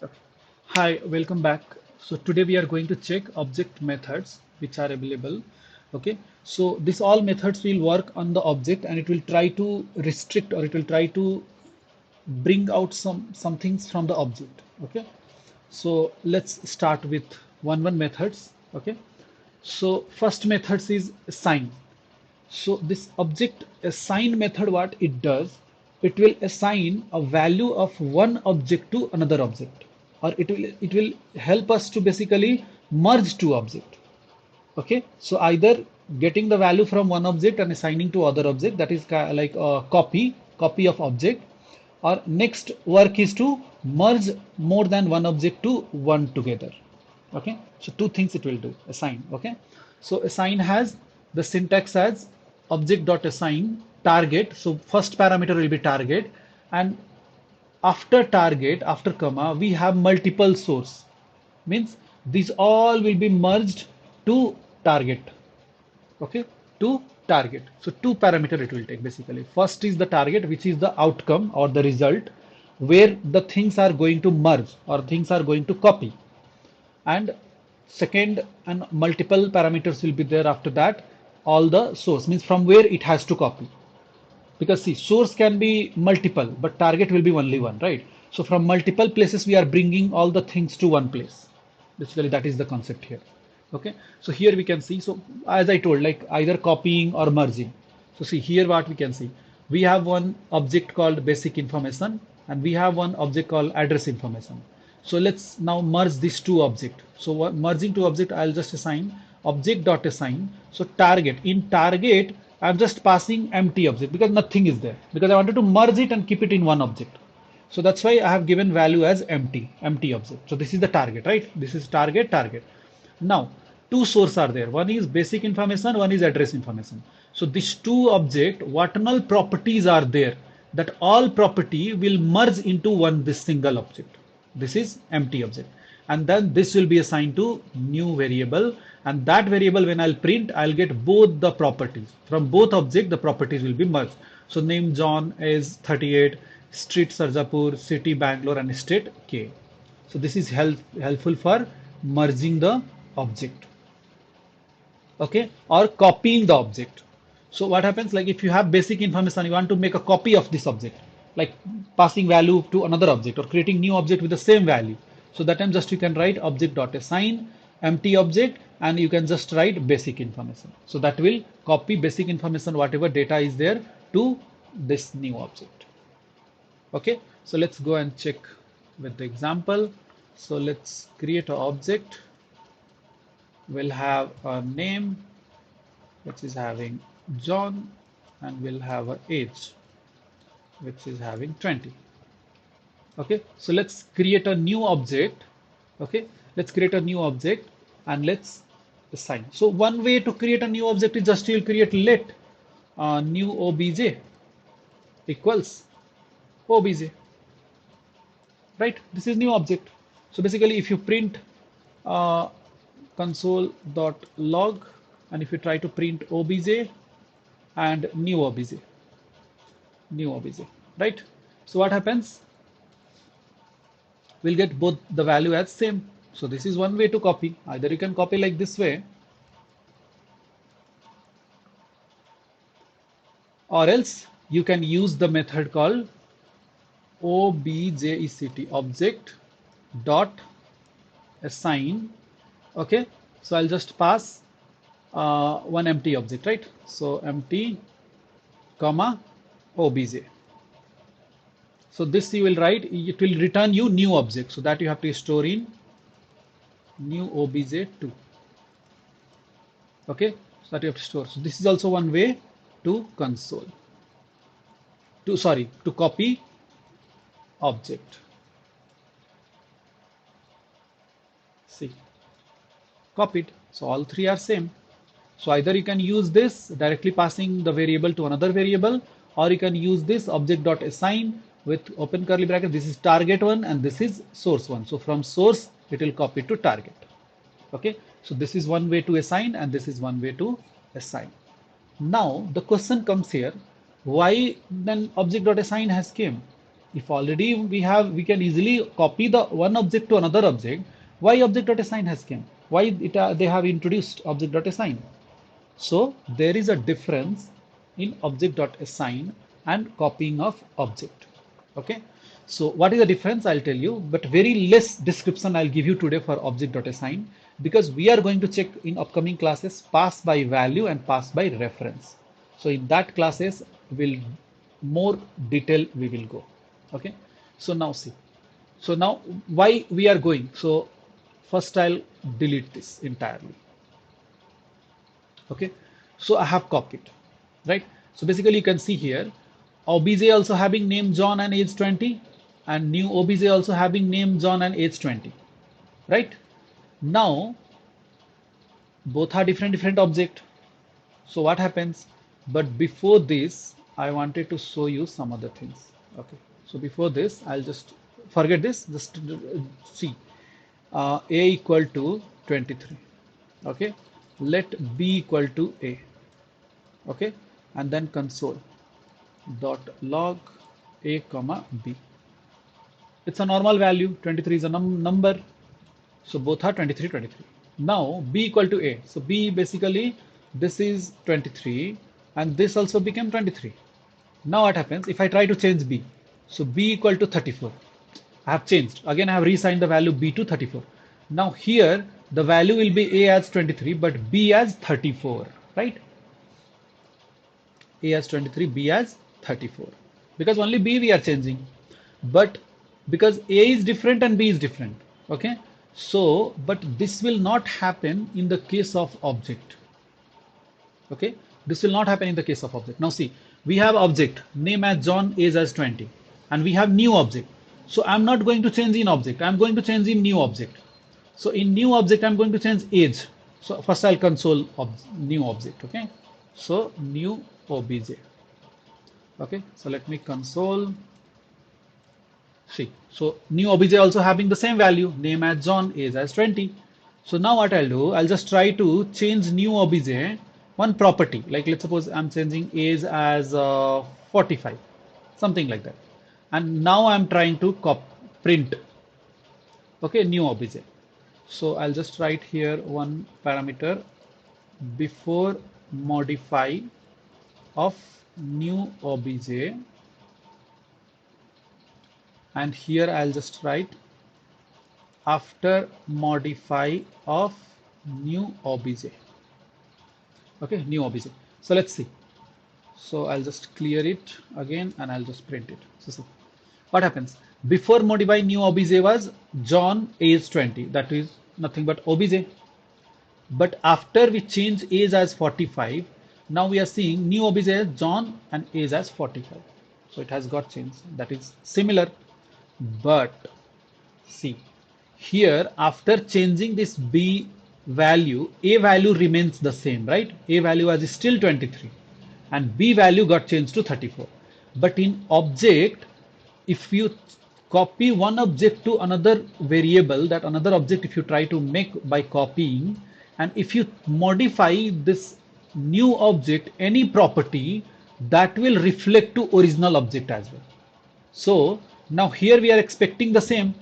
Okay. Hi, welcome back. So today we are going to check object methods which are available. Okay, so this all methods will work on the object and it will try to restrict or it will try to bring out some things from the object. Okay, so let's start with one methods. Okay, so first methods is assign. So this object assign method, what it does, it will assign a value of one object to another object, or it will help us to basically merge two objects. Okay, so either getting the value from one object and assigning to other object, that is like a copy of object, or next work is to merge more than one object to one together. Okay, so two things it will do, assign. Okay, so assign has the syntax as object dot assign target. So first parameter will be target, and after target, after comma, we have multiple source, means these all will be merged to target. Okay, to target. So two parameter it will take basically. First is the target, which is the outcome or the result, where the things are going to merge or things are going to copy. And second, and multiple parameters will be there after that. All the source means from where it has to copy, because see, source can be multiple but target will be only one, right? So from multiple places we are bringing all the things to one place. Basically that is the concept here. Okay, so here we can see, so as I told, like either copying or merging. So see here what we can see, we have one object called basic information and we have one object called address information. So let's now merge these two objects. So merging two object, I'll just assign object dot assign. So target, in target I'm just passing empty object because nothing is there, because I wanted to merge it and keep it in one object. So that's why I have given value as empty object. So this is the target, right? This is target. Now two sources are there. One is basic information, one is address information. So these two object, what all properties are there, that all property will merge into one this single object. This is empty object. And then this will be assigned to new variable, and that variable when I'll print, I'll get both the properties. From both object, the properties will be merged. So name John is 38, street Sarjapur, city Bangalore, and state K. So this is helpful for merging the object. Okay, or copying the object. So what happens, like if you have basic information, you want to make a copy of this object, like passing value to another object or creating new object with the same value. So that time just you can write object dot assign empty object and you can just write basic information. So that will copy basic information, whatever data is there, to this new object. Okay, so let's go and check with the example. So let's create an object. We'll have a name which is having John, and we'll have a age which is having 20. Okay, so let's create a new object. Okay, let's create a new object and let's assign. So one way to create a new object is just you'll create let new obj equals obj, right? This is new object. So basically if you print uh, console.log and if you try to print obj and new obj, right? So what happens, we'll get both the value as same. So this is one way to copy. Either you can copy like this way, or else you can use the method called object object dot assign. Okay, so I'll just pass one empty object, right? So empty comma obj. So this you will write, it will return you new object, so that you have to store in new obj2. Okay, so that you have to store. So this is also one way to console, to copy object. See, copied. So all three are same. So either you can use this directly passing the variable to another variable, or you can use this object dot assign with open curly bracket. This is target one and this is source one. So from source it will copy to target. Okay, so this is one way to assign and this is one way to assign. Now the question comes here, why then object dot assign has came? If already we can easily copy the one object to another object. Why object.assign has came? Why they have introduced object.assign? So there is a difference in object.assign and copying of object. Okay. So what is the difference? I'll tell you, but very less description I'll give you today for object.assign, because we are going to check in upcoming classes pass by value and pass by reference. So in that classes will more detail we will go. Okay. So now see. So now why we are going. So first I'll delete this entirely. Okay, so I have copied, right? So basically you can see here obj also having name John and age 20, and new obj also having name John and age 20, right? Now both are different object. So what happens? But before this I wanted to show you some other things. Okay, so before this I'll just forget this, just see a equal to 23. Okay, let b equal to a. Okay, and then console dot log a comma b. It's a normal value. 23 is a number, so both are 23 23. Now b equal to a, so b basically this is 23 and this also became 23. Now what happens if I try to change b? So b equal to 34. I have changed again, I have reassigned the value b to 34. Now here the value will be a as 23 but b as 34, right? A as 23, b as 34, because only b we are changing, but because a is different and b is different. Okay, so but this will not happen in the case of object. Okay, this will not happen in the case of object. Now see, we have object name as John, age as 20, and we have new object. So I'm not going to change in object, I'm going to change in new object. So in new object I'm going to change age. So first I'll console new object. Okay, so new obj. Okay, so let me console. See, so new obj also having the same value, name as John, age as 20. So now what I'll do, I'll just try to change new obj one property, like let's suppose I'm changing age as 45, something like that, and now I'm trying to print, okay, new obj. So I'll just write here one parameter before modify of new obj, and here I'll just write after modify of new obj. Okay, new obj. So let's see. So I'll just clear it again and I'll just print it. So see what happens. Before modify new obj was John, age 20, that is nothing but obj. But after we change age as 45, now we are seeing new obj as John and age as 45. So it has got changed. That is similar. But see here, after changing this b value, a value remains the same, right? A value is still 23 and b value got changed to 34. But in object, if you copy one object to another variable, that another object if you try to make by copying, and if you modify this new object any property, that will reflect to original object as well. So now here we are expecting the same.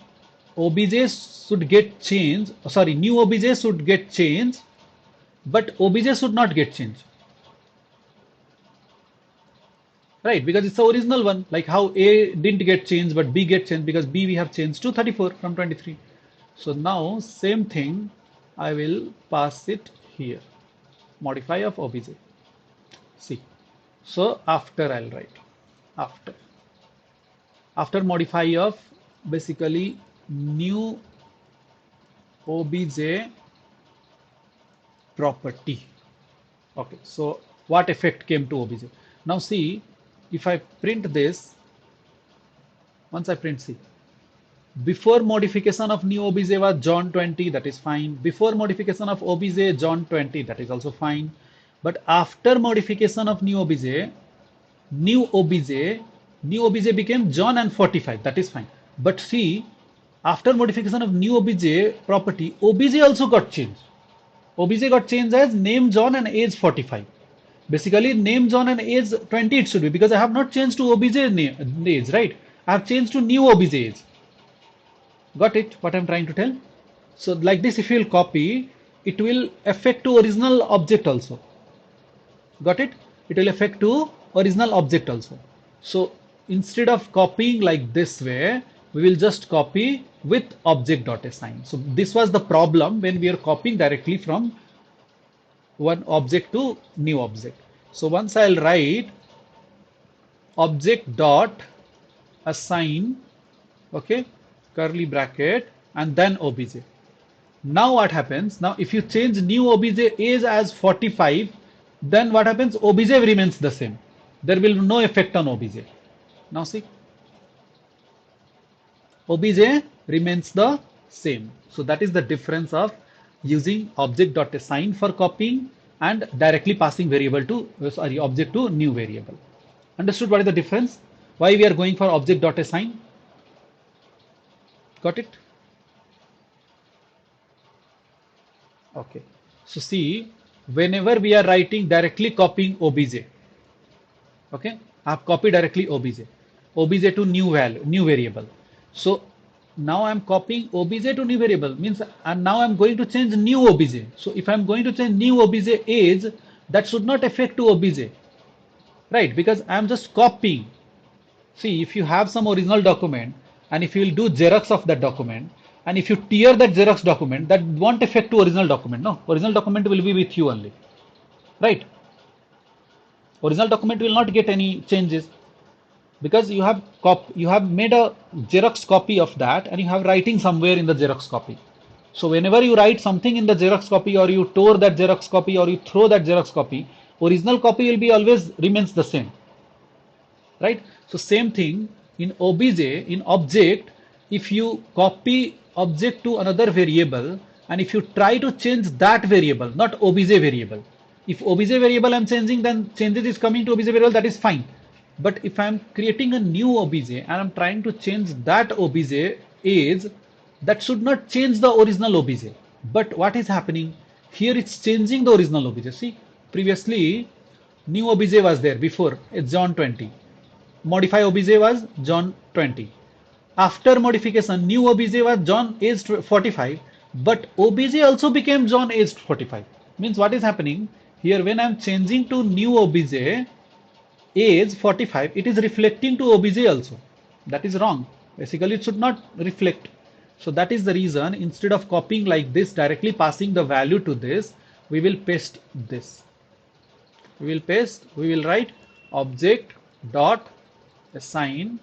Obj should get changed, sorry, new obj should get changed, but obj should not get changed, right? Because it's the original one, like how a didn't get changed but b get changed, because b we have changed to 34 from 23. So now same thing I will pass it here, modify of obj. See, so after I'll write after modify of basically new obj property. Okay, so what effect came to obj? Now see, if I print this, once I print, see, before modification of new obj was John 20, that is fine. Before modification of obj John 20, that is also fine. But after modification of new obj became John and 45, that is fine. But see, after modification of new obj property, obj also got changed. Obj got changed as name John and age 45. Basically name John and age 20 it should be, because I have not changed to obj name age, right? I have changed to new obj age. Got it? What I'm trying to tell? So like this, if you will copy, it will affect to original object also. Got it? It will affect to original object also. So instead of copying like this way, we will just copy with object.assign. So this was the problem when we are copying directly from one object to new object. So once I'll write object dot assign, okay, curly bracket and then obj. Now what happens? Now if you change new obj age as 45, then what happens? Obj remains the same. There will be no effect on obj. Now see, obj remains the same. So that is the difference of using object.assign for copying and directly passing variable to object to new variable. Understood what is the difference? Why we are going for object.assign? Got it? Okay. So see, whenever we are writing directly copying obj, okay, I have copied directly obj to new value, new variable. So now I'm copying obj to new variable means, and now I'm going to change new obj. So if I'm going to change new obj age, that should not affect to obj, right? Because I'm just copying. See, if you have some original document and if you will do Xerox of that document, and if you tear that Xerox document, that won't affect to original document. No, original document will be with you only, right? Original document will not get any changes because you have made a Xerox copy of that and you have writing somewhere in the Xerox copy. So whenever you write something in the Xerox copy or you tore that Xerox copy or you throw that Xerox copy, original copy will be always remains the same, right? So same thing in obj, in object, if you copy object to another variable and if you try to change that variable, not obj variable, if obj variable I'm changing, then changes is coming to obj variable, that is fine. But if I'm creating a new obj and I'm trying to change that obj age, that should not change the original obj. But what is happening here? It's changing the original obj. See, previously new obj was there before, it's John 20. Modify obj was John 20. After modification, new obj was John aged 45, but obj also became John aged 45. Means what is happening here? When I'm changing to new obj age 45, it is reflecting to obj also. That is wrong. Basically, it should not reflect. So that is the reason, instead of copying like this, directly passing the value to this, we will paste this. We will write object dot assign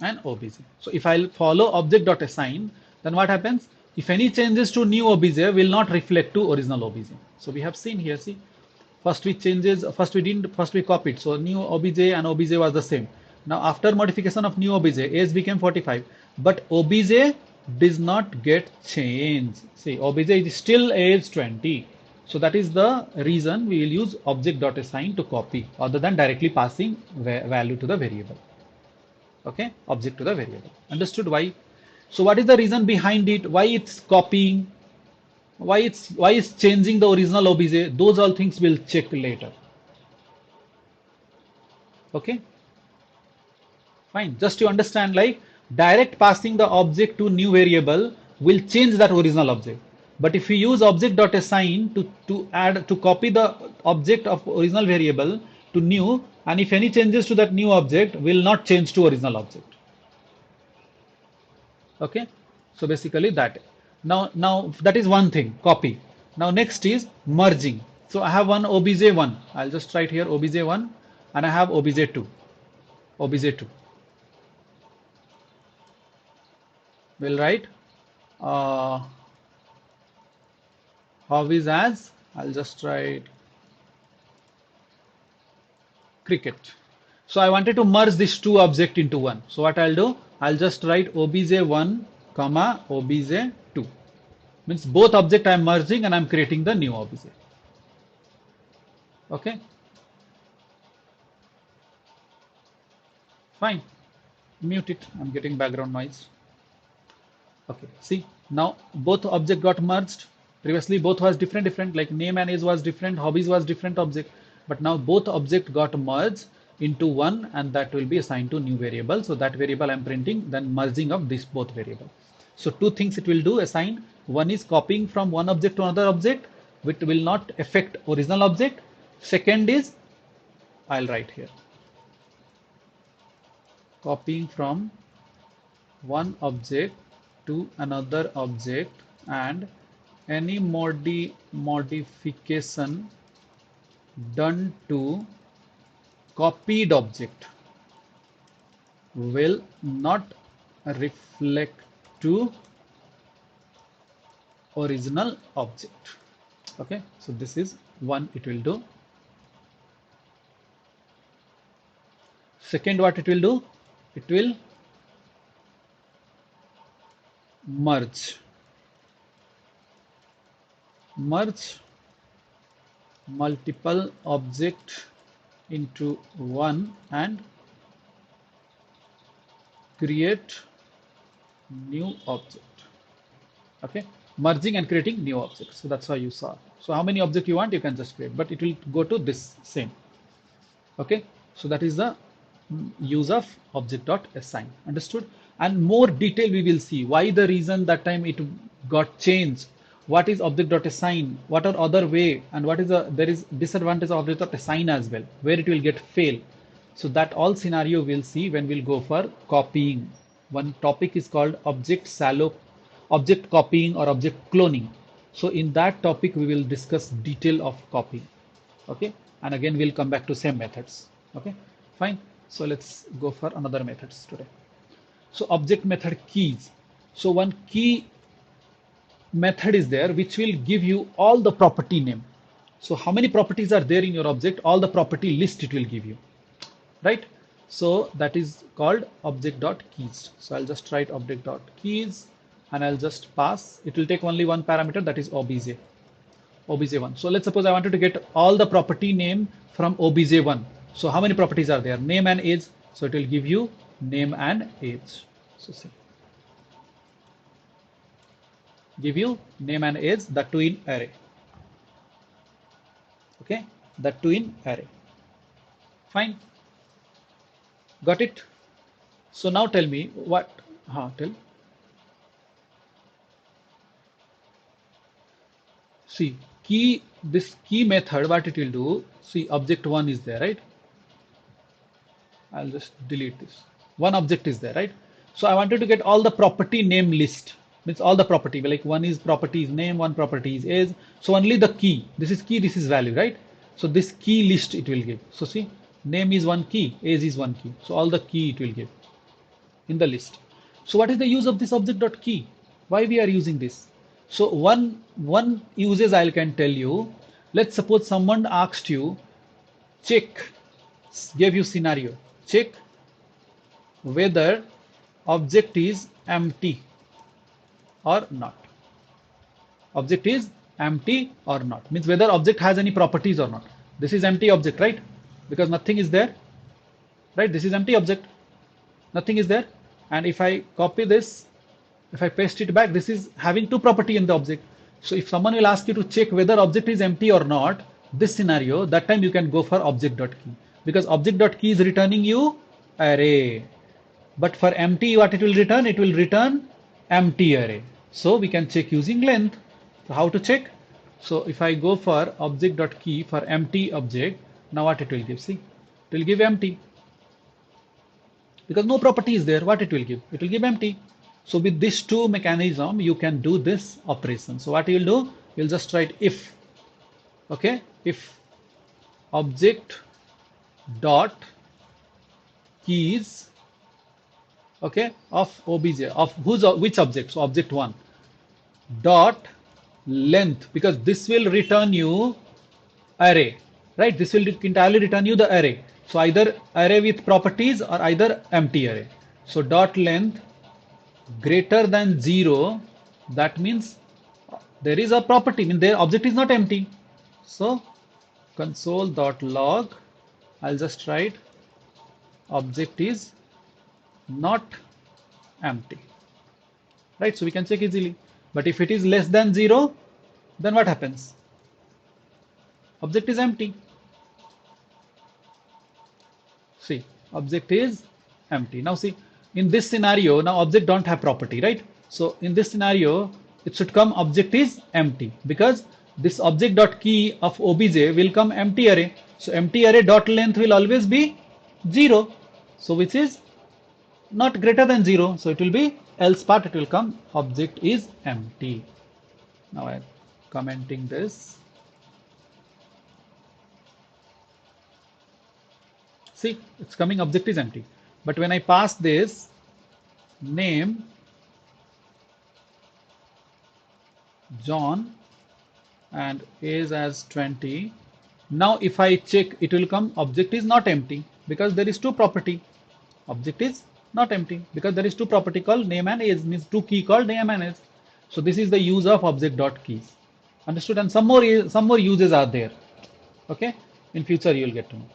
and obj. So if I'll follow object dot assign, then what happens? If any changes to new obj will not reflect to original obj. So we have seen here, see, first we copied. So new obj and obj was the same. Now after modification of new obj, age became 45, but obj does not get changed. See, obj is still age 20. So that is the reason we will use object.assign to copy other than directly passing value to the variable. Okay, object to the variable. Understood why? So what is the reason behind it? Why it's copying? Why it's changing the original obj? Those all things we'll check later. Okay, fine. Just to understand, like direct passing the object to new variable will change that original object. But if we use object.assign to copy the object of original variable to new, and if any changes to that new object will not change to original object. Okay, so basically that. Now that is one thing, copy. Now next is merging. So I have one obj1. I'll just write here obj1 and I have obj2. Obj2. We'll write hobbies as, I'll just write cricket. So I wanted to merge these two objects into one. So what I'll do, I'll just write obj1 comma obj2. Means both object I'm merging and I'm creating the new obj. Okay, fine. Mute it, I'm getting background noise. Okay, see, now both object got merged. Previously both was different, like name and age was different, hobbies was different object, but now both object got merged into one, and that will be assigned to new variable. So that variable I'm printing, then merging of these both variable. So two things it will do, assign. One is copying from one object to another object, which will not affect original object. Second is, I'll write here, copying from one object to another object, and any modification done to copied object will not reflect to original object. Okay, so this is one it will do. Second, what it will do, it will merge multiple object into one and create new object. Okay, merging and creating new objects. So that's how you saw. So how many objects you want, you can just create, but it will go to this same. Okay, so that is the use of object.assign. Understood? And more detail we will see why the reason that time it got changed, what is object.assign, what are other way, and what is there is disadvantage of object.assign as well, where it will get fail. So that all scenario we'll see when we'll go for copying. One topic is called object copying or object cloning. So in that topic we will discuss detail of copying. Okay, and again we'll come back to same methods. Okay, fine. So let's go for another methods today. So object method keys. So one key method is there which will give you all the property name. So how many properties are there in your object, all the property list it will give you, right? So that is called object.keys. So I'll just write object.keys and I'll just pass. It will take only one parameter, that is obj1. So let's suppose I wanted to get all the property name from obj1. So how many properties are there? Name and age. So it will give you name and age. So see, give you name and age, that too in array. Okay, that too in array. Fine. Got it? So now tell me what, see, this key method, what it will do, see, object1 is there, right? I'll just delete this. One object is there, right? So I wanted to get all the property name list, means all the property, like one is property is name, one property is age. So only the key, this is key, this is value, right? So this key list it will give. So see, name is one key, age is one key. So all the key it will give in the list. So what is the use of this object.key? Why we are using this? So one uses I can tell you. Let's suppose someone asked you, check, gave you scenario, check whether object is empty or not. Object is empty or not, means whether object has any properties or not. This is empty object, right? Because nothing is there, right? This is empty object, nothing is there. And if I copy this, if I paste it back, this is having two property in the object. So if someone will ask you to check whether object is empty or not, this scenario, that time you can go for object.key, because object.key is returning you array. But for empty, what it will return? It will return empty array. So we can check using length. So how to check? So if I go for object.key for empty object, now what it will give? See, it will give empty. Because no property is there, what it will give? It will give empty. So with these two mechanism, you can do this operation. So what you will do? You'll just write if, okay, if object dot keys, okay, of obj, of which object? So object one dot length, because this will return you array, right? This will entirely return you the array. So either array with properties or either empty array. So dot length greater than 0, that means there is a property, I mean their object is not empty. So console.log, I'll just write object is not empty, right? So we can check easily. But if it is less than 0, then what happens? Object is empty. See, object is empty. Now see, in this scenario, now object don't have property, right? So in this scenario, it should come object is empty because this object dot key of obj will come empty array. So empty array dot length will always be 0. So which is not greater than 0. So it will be else part, it will come object is empty. Now I am commenting this. See, it's coming object is empty. But when I pass this name John and age as 20, now if I check, it will come object is not empty because there is two property. Object is not empty because there is two property called name and age, means two key called name and age. So this is the use of object dot keys. Understood? And some more uses are there. Okay, in future you will get to know.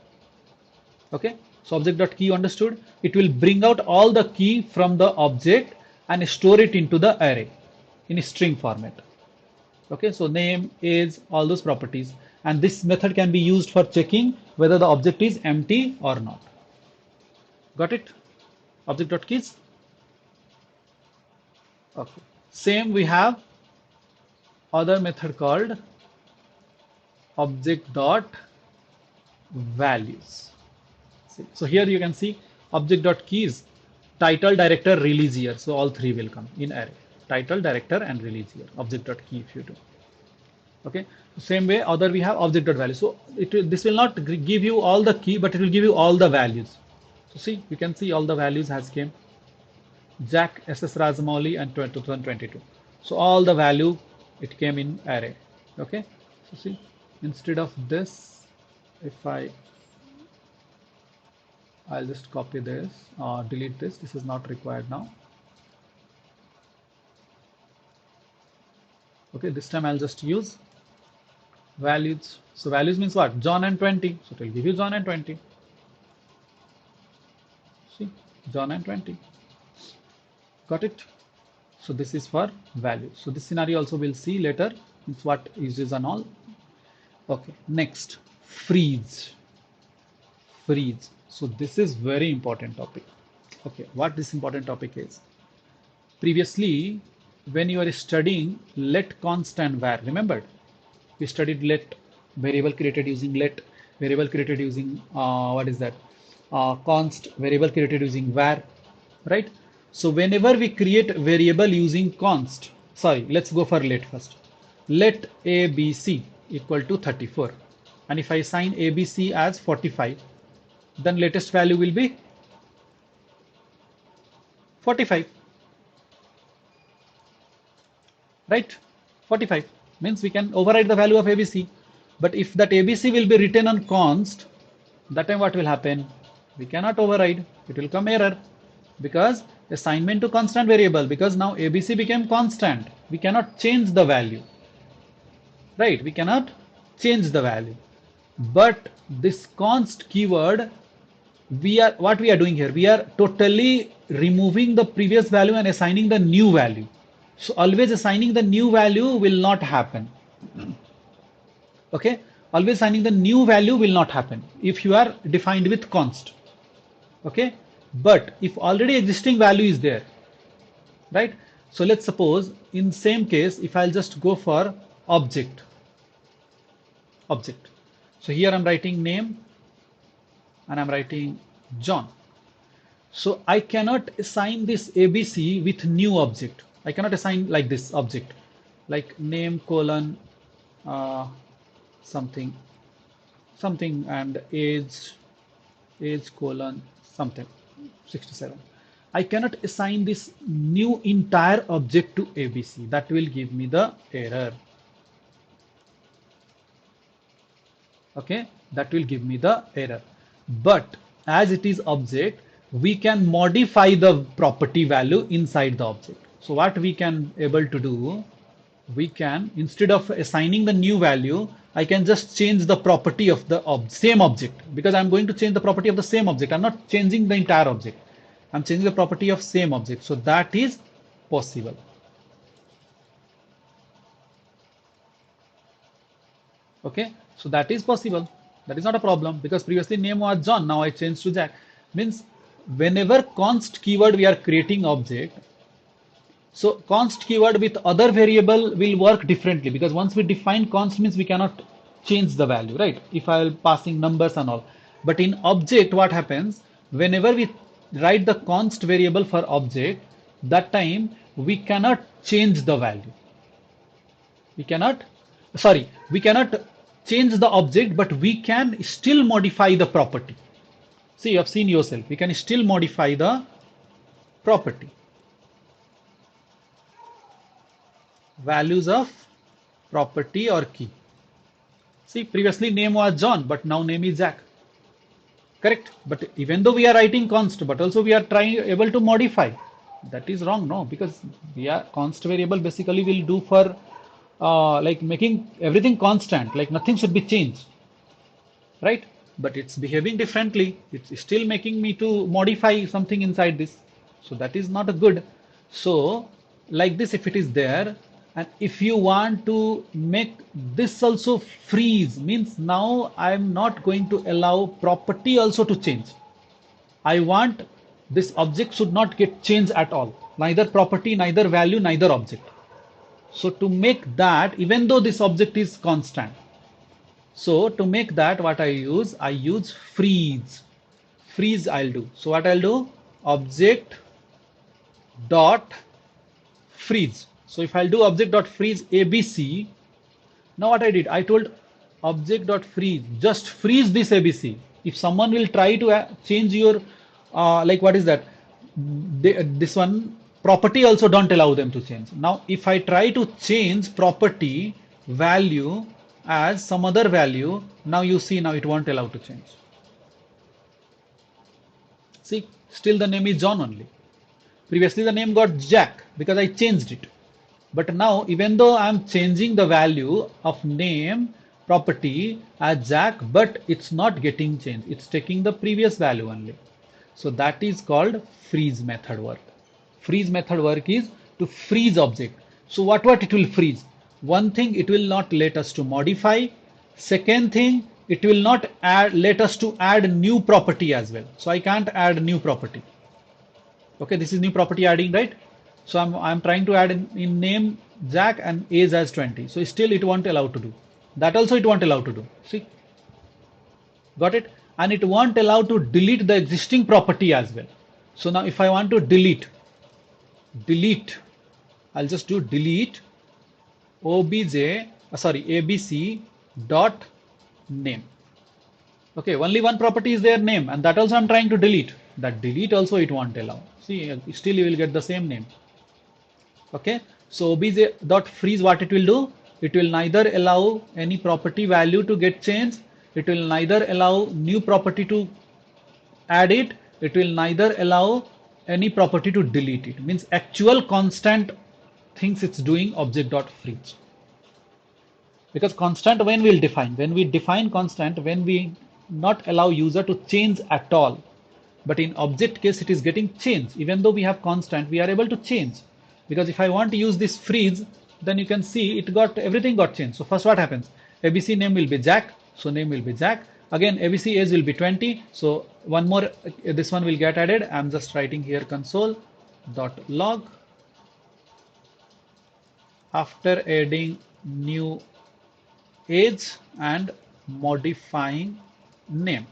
Okay, so object dot key understood. It will bring out all the key from the object and store it into the array in a string format. Okay, so name, age, all those properties, and this method can be used for checking whether the object is empty or not. Got it? Object dot keys. Okay, same we have other method called object dot values. So here you can see object dot keys, title, director, release year. So all three will come in array: title, director, and release year. Object dot key if you do. Okay. Same way, other we have object dot value. So this will not give you all the key, but it will give you all the values. So see, you can see all the values has came. Jack, SS Rajamouli, and 2022. So all the value it came in array. Okay. So see, instead of this, if I'll just copy this or delete this. This is not required now. Okay, this time I'll just use values. So values means what? John and 20. So it will give you John and 20. See, John and 20. Got it? So this is for values. So this scenario also we'll see later. It's what uses and all. Okay, next, freeze. Freeze. So this is very important topic. Okay, what this important topic is? Previously, when you are studying let, const, and var, remembered? We studied let, variable created using let, variable created using what is that? Const, variable created using var, right? So whenever we create variable using const, sorry, let's go for let first. Let ABC equal to 34, and if I assign ABC as 45, then latest value will be 45, right? 45 means we can override the value of ABC. But if that ABC will be written on const, that time what will happen? We cannot override. It will come error because assignment to constant variable, because now ABC became constant. We cannot change the value, right? We cannot change the value. But this const keyword, what we are doing here, we are totally removing the previous value and assigning the new value. So always assigning the new value will not happen. Okay, always assigning the new value will not happen if you are defined with const. Okay, but if already existing value is there, right? So let's suppose in same case, if I'll just go for object. So here I'm writing name and I'm writing John. So I cannot assign this ABC with new object. I cannot assign like this object, like name colon something and age colon something 67. I cannot assign this new entire object to ABC. That will give me the error. Okay, that will give me the error. But as it is object, we can modify the property value inside the object. So what we can able to do, we can, instead of assigning the new value, I can just change the property of the same object, because I'm going to change the property of the same object. I'm not changing the entire object. I'm changing the property of same object. So that is possible. Okay, so that is possible. That is not a problem because previously name was John, now I changed to Jack. Means whenever const keyword we are creating object, so const keyword with other variable will work differently because once we define const means we cannot change the value, right? If I am passing numbers and all. But in object, what happens? Whenever we write the const variable for object, that time we cannot change the value. We cannot, sorry, we cannot change the object, but we can still modify the property. See, you have seen yourself. We can still modify the property. Values of property or key. See, previously name was John, but now name is Jack. Correct? But even though we are writing const, but also we are trying able to modify. That is wrong, no? Because we are const variable basically will do for like making everything constant, like nothing should be changed, right? But it's behaving differently. It's still making me to modify something inside this. So that is not a good. So like this, if it is there, and if you want to make this also freeze, means now I am not going to allow property also to change. I want this object should not get changed at all. Neither property, neither value, neither object. So to make that, even though this object is constant, so to make that what I use freeze. Freeze I'll do. So what I'll do? Object dot freeze. So if I'll do object dot freeze ABC, now what I did, I told object dot freeze, just freeze this ABC. If someone will try to change your like what is that? This one property also don't allow them to change. Now if I try to change property value as some other value, now you see now it won't allow to change. See, still the name is John only. Previously the name got Jack because I changed it. But now even though I am changing the value of name property as Jack, but it's not getting changed. It's taking the previous value only. So that is called freeze method work. Freeze method work is to freeze object. So what it will freeze? One thing, it will not let us to modify. Second thing, it will not let us to add new property as well. So I can't add new property. Okay, this is new property adding, right? So I'm trying to add in name Jack and age as 20. So still it won't allow to do. That also it won't allow to do. See? Got it? And it won't allow to delete the existing property as well. So now if I want to delete, I'll just do delete ABC dot name. Okay, only one property is there, name, and that also I'm trying to delete. That delete also it won't allow. See, still you will get the same name. Okay, so obj dot freeze, what it will do? It will neither allow any property value to get changed. It will neither allow new property to add it. It will neither allow any property to delete it. Means actual constant things it's doing object dot freeze. Because constant when we'll define, when we define constant, when we not allow user to change at all. But in object case, it is getting changed. Even though we have constant, we are able to change. Because if I want to use this freeze, then you can see it got everything got changed. So first what happens? ABC name will be Jack. So name will be Jack. Again, ABC age will be 20. So one more, this one will get added. I'm just writing here console.log. After adding new age and modifying name,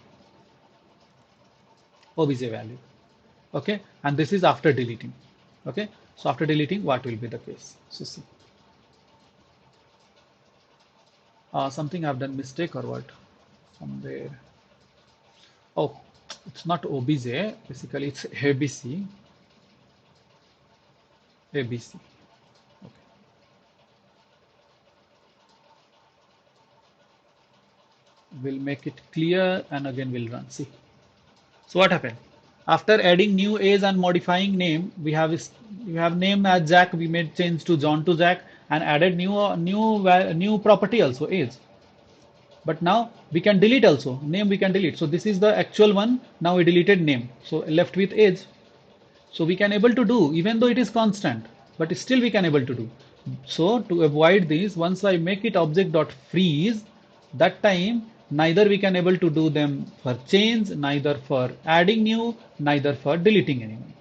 obj value. Okay, and this is after deleting. Okay, so after deleting, what will be the case? So see, something I've done mistake or what? Somewhere. Oh, it's not obj. Basically, it's ABC. ABC. Okay. We'll make it clear and again we'll run. See. So what happened? After adding new age and modifying name, we have name as Jack. We made change to John to Jack and added new property also, age. But now we can delete also, name we can delete. So this is the actual one. Now we deleted name. So left with age. So we can able to do, even though it is constant, but still we can able to do. So to avoid this, once I make it object dot freeze, that time neither we can able to do them for change, neither for adding new, neither for deleting anyone.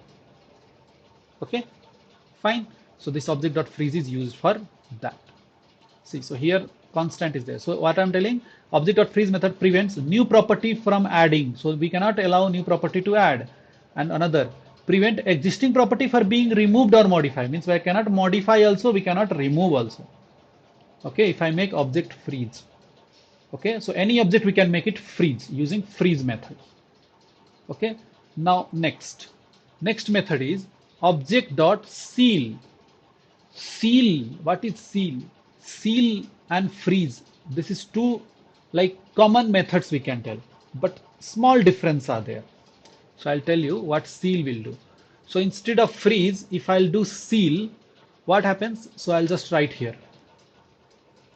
Okay, fine. So this object dot freeze is used for that. See, so here constant is there. So what I'm telling, object dot freeze method prevents new property from adding. So we cannot allow new property to add. And another, prevent existing property for being removed or modified. Means we cannot modify also, we cannot remove also. Okay, if I make object freeze. Okay, so any object we can make it freeze using freeze method. Okay, now next method is object dot seal. Seal, what is seal? Seal and freeze, this is two like common methods we can tell, but small difference are there. So I'll tell you what seal will do. So instead of freeze, if I'll do seal, what happens? So I'll just write here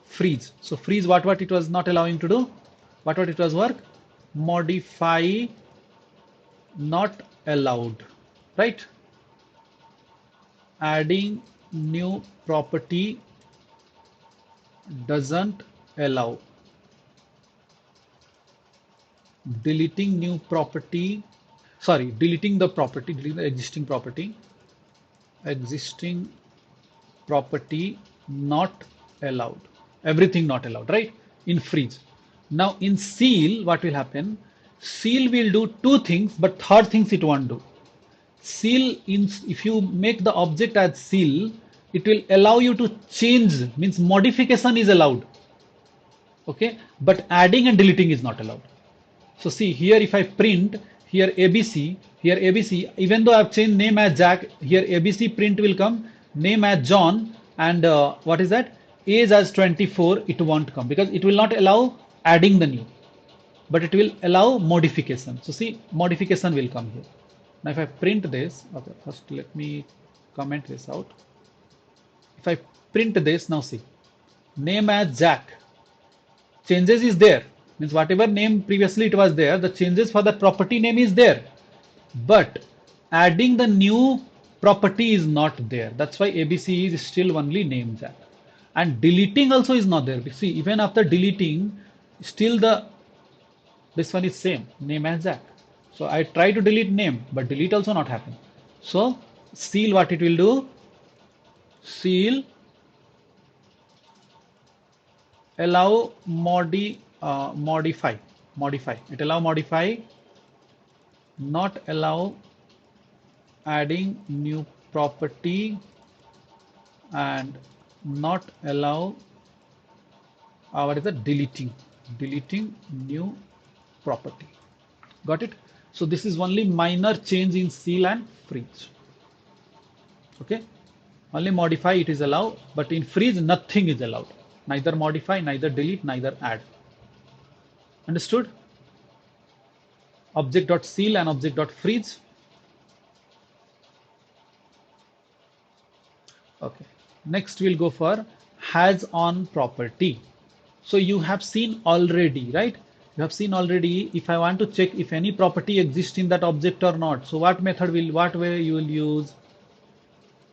freeze. So freeze, what it was not allowing to do, what it was work, modify not allowed, right? Adding new property doesn't allow, deleting new property, sorry, deleting the property, deleting the existing property not allowed, everything not allowed, right? In freeze. Now in seal, what will happen? Seal will do two things, but third things it won't do. Seal, if you make the object as seal, it will allow you to change, means modification is allowed. Okay, but adding and deleting is not allowed. So see here, if I print here ABC, even though I've changed name as Jack, here ABC print will come, name as John, and what is that? Age as 24, it won't come because it will not allow adding the new, but it will allow modification. So see, modification will come here. Now if I print this, okay, first let me comment this out. If I print this, now see, name as Jack, changes is there, means whatever name previously it was there, the changes for the property name is there, but adding the new property is not there. That's why ABC is still only name Jack, and deleting also is not there. See, even after deleting, still this one is same, name as Jack. So I try to delete name, but delete also not happen. So seal, what it will do? Seal allow modify. It allow modify, not allow adding new property, and not allow what is that? Deleting new property. Got it? So this is only minor change in seal and freeze. Okay, only modify it is allowed, but in freeze nothing is allowed. Neither modify, neither delete, neither add. Understood? Object.seal and object.freeze. Okay. Next we'll go for has on property. So you have seen already, right? You have seen already, if I want to check if any property exists in that object or not. So what way you will use?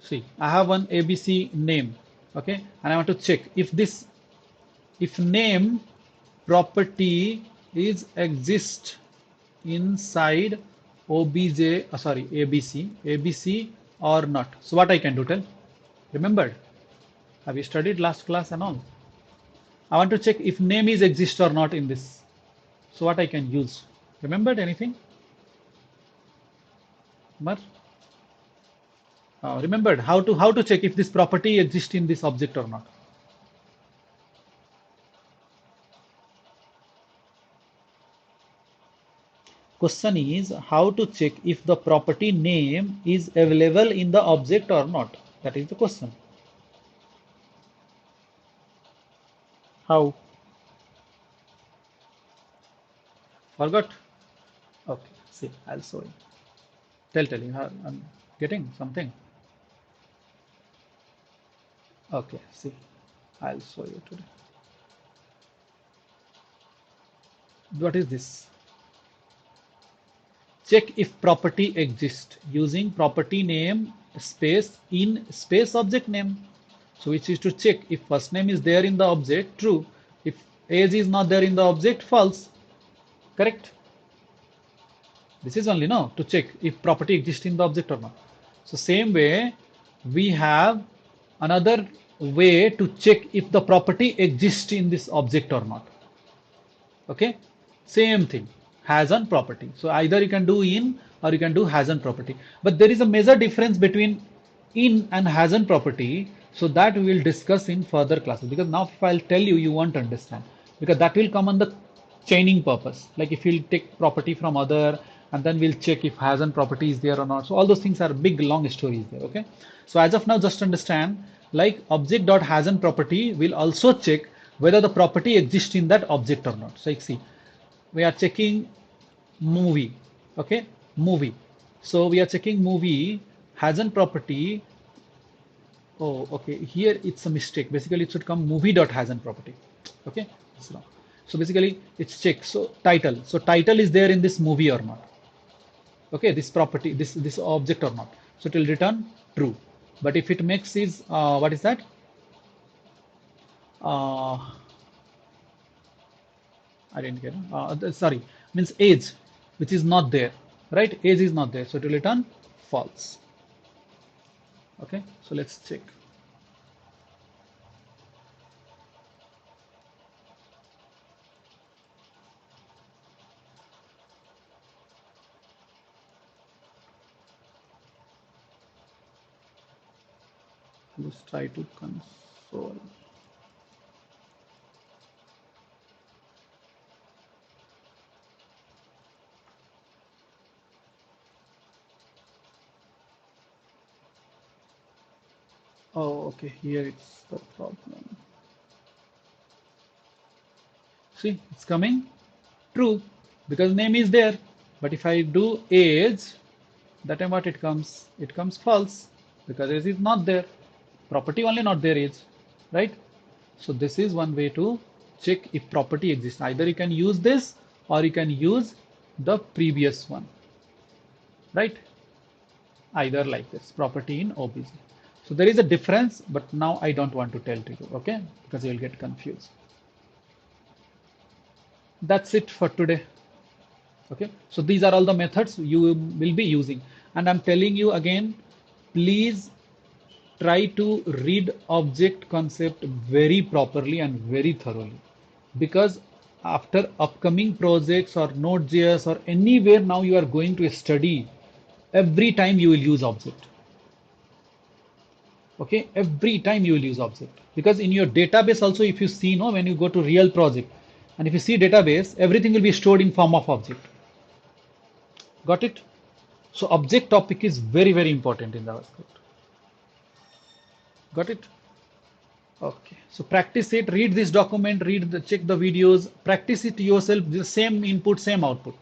See, I have one ABC name, okay, and I want to check if name property is exist inside ABC or not. So what I can do, tell? Remembered? Have you studied last class and all? I want to check if name is exist or not in this. So what I can use? Remembered anything? Mar? Remembered how to check if this property exists in this object or not? Question is how to check if the property name is available in the object or not. That is the question. How? Forgot? Okay, see, I'll show you. Tell you, I'm getting something. Okay, see, I'll show you today. What is this? Check if property exists using property name space in space object name. So which is to check if first name is there in the object, true. If age is not there in the object, false. Correct? This is only no to check if property exists in the object or not. So same way, we have another way to check if the property exists in this object or not. Okay, same thing, has an property. So either you can do in or you can do has an property. But there is a major difference between in and has an property. So that we will discuss in further classes, because now if I'll tell you, you won't understand, because that will come on the chaining purpose. Like if you'll take property from other and then we'll check if has an property is there or not. So all those things are big long stories there. Okay, so as of now, just understand, like object dot has an property will also check whether the property exists in that object or not. So see, we are checking movie. Okay, movie. So we are checking movie has an property. Oh, okay, here it's a mistake. Basically it should come movie dot has an property. Okay, it's wrong. So basically it's check. So title, so title is there in this movie or not. Okay, this property, this object or not. So it will return true. But if it makes is what is that, I didn't get it. Sorry, means age, which is not there, right? Age is not there, so it will return false. Okay, so let's check. Let's try to console. Oh, okay, here it's the problem. See, it's coming true because name is there. But if I do age, that time what it comes? It comes false because age is not there. Property only not there age, right? So this is one way to check if property exists. Either you can use this or you can use the previous one, right? Either like this, property in OBJ. So there is a difference, but now I don't want to tell to you, okay? Because you will get confused. That's it for today. Okay, so these are all the methods you will be using, and I'm telling you again, please try to read object concept very properly and very thoroughly, because after upcoming projects or Node.js or anywhere now you are going to study, every time you will use object. Okay, every time you will use object, because in your database also, if you see, no, when you go to real project and if you see database, everything will be stored in form of object. Got it? So object topic is very, very important in JavaScript. Got it? Okay. So practice it, read this document, check the videos, practice it yourself, the same input, same output.